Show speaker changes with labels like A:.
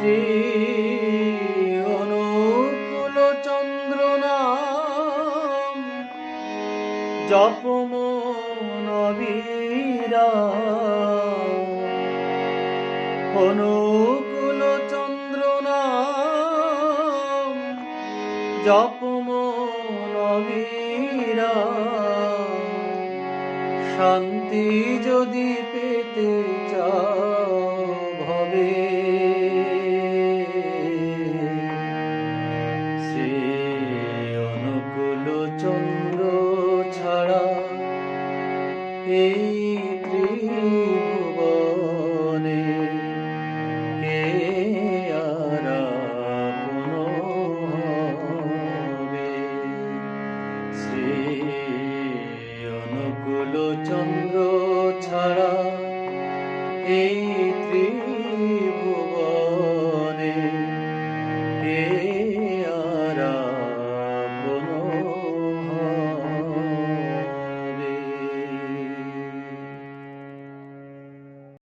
A: শ্রী অনুকূল চন্দ্র নাম জপম নবীরাম। অনুকূল চন্দ্র নাম জপম নবীরাম। শান্তি যদি পেতে চাও ভবে, শ্রী অনুকূল চন্দ্র ছাড়া এই ত্রিভুবনে কে আর আপন হবে। শ্রী অনুকূল চন্দ্র ছাড়া এই ত্রিভুবনে কে